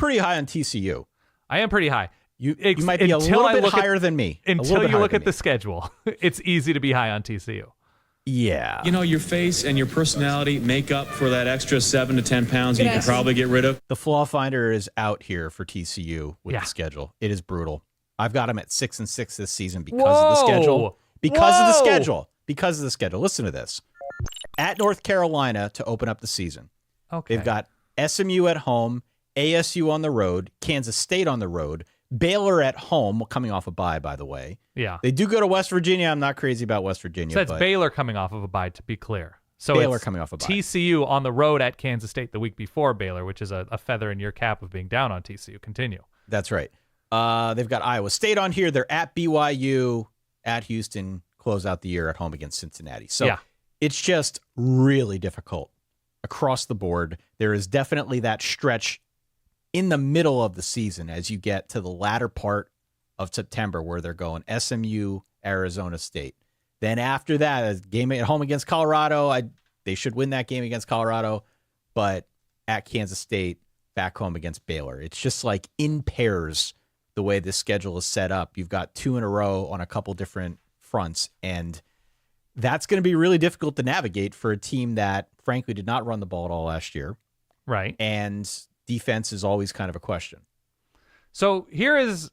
pretty high on TCU. I am pretty high. You might be a little bit higher than me. Until you look at the schedule, it's easy to be high on TCU. Yeah. You know, your face and your personality make up for that extra 7 to 10 pounds you can probably get rid of. The flaw finder is out here for TCU with the schedule. It is brutal. I've got them at 6-6 this season because of the schedule. Because of the schedule. Listen to this. At North Carolina to open up the season. Okay. They've got SMU at home, ASU on the road, Kansas State on the road, Baylor at home, coming off a bye, by the way. Yeah. They do go to West Virginia. I'm not crazy about West Virginia. So that's Baylor coming off of a bye, to be clear. So Baylor it's coming off a bye. TCU on the road at Kansas State the week before Baylor, which is a feather in your cap of being down on TCU. Continue. That's right. They've got Iowa State on here. They're at BYU, at Houston, close out the year at home against Cincinnati. So it's just really difficult across the board. There is definitely that stretch in the middle of the season as you get to the latter part of September where they're going SMU, Arizona State. Then after that, a game at home against Colorado. They should win that game against Colorado, but at Kansas State, back home against Baylor. It's just like in pairs the way this schedule is set up. You've got 2 in a row on a couple different fronts, and that's going to be really difficult to navigate for a team that, frankly, did not run the ball at all last year. Right. And defense is always kind of a question. So here is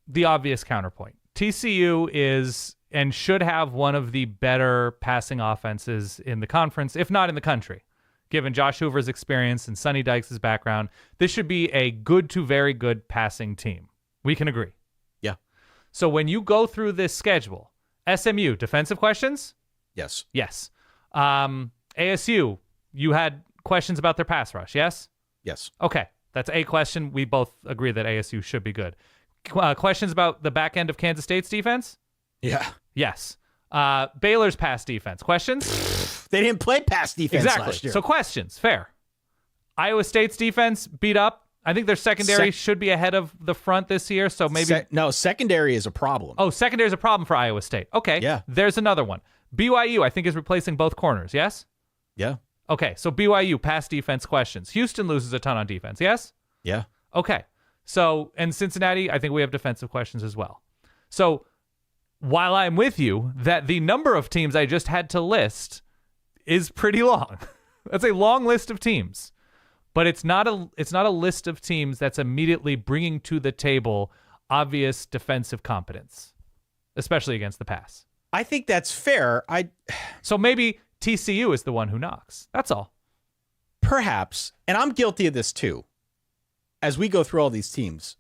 the obvious counterpoint. TCU is and should have one of the better passing offenses in the conference, if not in the country. Given Josh Hoover's experience and Sonny Dykes' background, this should be a good to very good passing team. We can agree. Yeah. So when you go through this schedule, SMU, defensive questions? Yes. Yes. ASU, you had questions about their pass rush, yes? Yes. Okay. That's a question. We both agree that ASU should be good. Questions about the back end of Kansas State's defense? Yeah. Yes. Baylor's pass defense. Questions? They didn't play pass defense last year. So questions. Fair. Iowa State's defense beat up. I think their secondary should be ahead of the front this year. So maybe no, secondary is a problem. Oh, secondary is a problem for Iowa State. Okay. Yeah. There's another one. BYU, I think, is replacing both corners. Yes? Yeah. Okay. So BYU, pass defense questions. Houston loses a ton on defense. Yes? Yeah. Okay. So, and Cincinnati, I think we have defensive questions as well. So, while I'm with you that the number of teams I just had to list is pretty long. That's a long list of teams. But it's not a list of teams that's immediately bringing to the table obvious defensive competence, especially against the pass. I think that's fair. So maybe TCU is the one who knocks. That's all. Perhaps. And I'm guilty of this too. As we go through all these teams,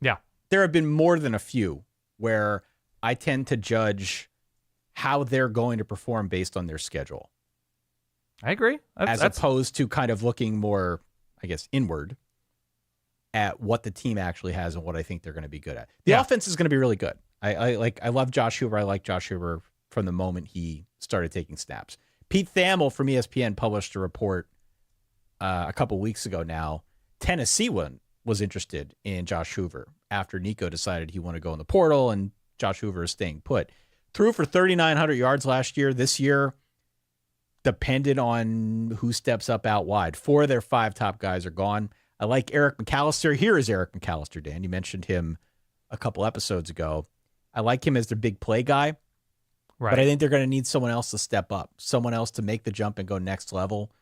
there have been more than a few where I tend to judge how they're going to perform based on their schedule. I agree. As opposed to kind of looking more, I guess, inward at what the team actually has and what I think they're going to be good at. The offense is going to be really good. I love Josh Hoover. I like Josh Hoover from the moment he started taking snaps. Pete Thamel from ESPN published a report a couple weeks ago now. Tennessee was interested in Josh Hoover after Nico decided he wanted to go in the portal and Josh Hoover is staying put. Threw for 3,900 yards last year. This year, depended on who steps up out wide. 4 of their 5 top guys are gone. I like Eric McAllister. Here is Eric McAllister, Dan. You mentioned him a couple episodes ago. I like him as their big play guy. Right. But I think they're going to need someone else to step up, someone else to make the jump and go next level.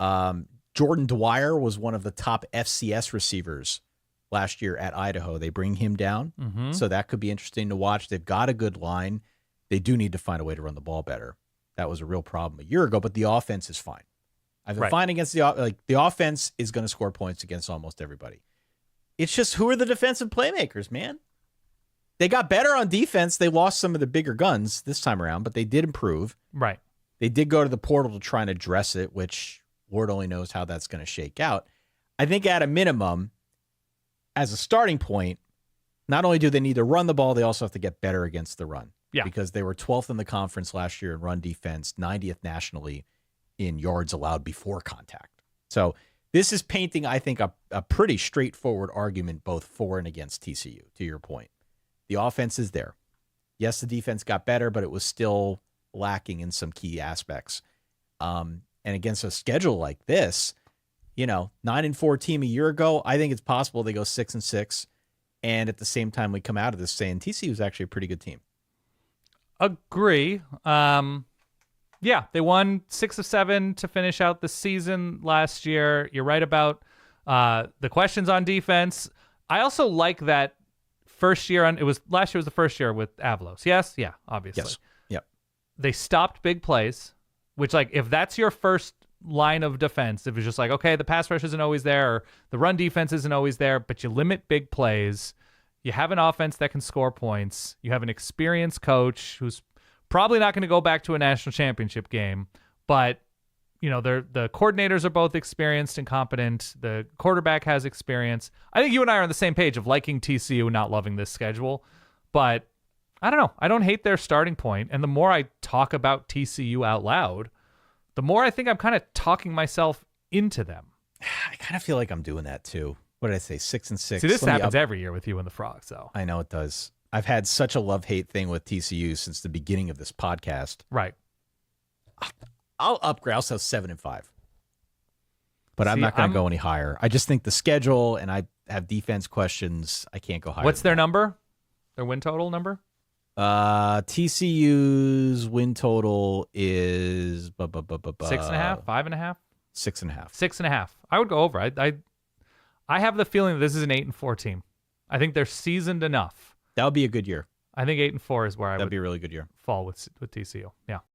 Jordan Dwyer was one of the top FCS receivers last year at Idaho. They bring him down, so that could be interesting to watch. They've got a good line. They do need to find a way to run the ball better. That was a real problem a year ago, but the offense is fine. I've been fine against the offense is going to score points against almost everybody. It's just who are the defensive playmakers, man? They got better on defense. They lost some of the bigger guns this time around, but they did improve. Right. They did go to the portal to try and address it, which Lord only knows how that's going to shake out. I think at a minimum, as a starting point, not only do they need to run the ball, they also have to get better against the run. Yeah. Because they were 12th in the conference last year in run defense, 90th nationally in yards allowed before contact. So this is painting, I think, a pretty straightforward argument both for and against TCU, to your point. The offense is there. Yes, the defense got better, but it was still lacking in some key aspects. And against a schedule like this, 9-4 team a year ago, I think it's possible they go 6-6. And at the same time, we come out of this saying TCU is actually a pretty good team. Agree. Yeah, they won 6 of 7 to finish out the season last year. You're right about the questions on defense. I also like that last year was the first year with Avalos. Yes? Yeah, obviously. Yes. Yep. They stopped big plays, which, like, if that's your first line of defense, if it's just like, okay, the pass rush isn't always there, or the run defense isn't always there, but you limit big plays, you have an offense that can score points, you have an experienced coach who's probably not going to go back to a national championship game, but the coordinators are both experienced and competent. The quarterback has experience. I think you and I are on the same page of liking TCU and not loving this schedule, but I don't know. I don't hate their starting point, and the more I talk about TCU out loud, the more I think I'm kind of talking myself into them. I kind of feel like I'm doing that too. What did I say? 6-6. See, this happens every year with you and the Frogs, though. I know it does. I've had such a love-hate thing with TCU since the beginning of this podcast. Right. I'll upgrade. I'll say 7-5. But I'm not going to go any higher. I just think the schedule, and I have defense questions. I can't go higher. What's their number? Their win total number? TCU's win total is 6.5, 5.5, 6.5. 6.5. I would go over. I have the feeling that this is an 8-4 team. I think they're seasoned enough. That would be a good year. I think 8-4 is where That'd be a really good year. Fall with TCU. Yeah.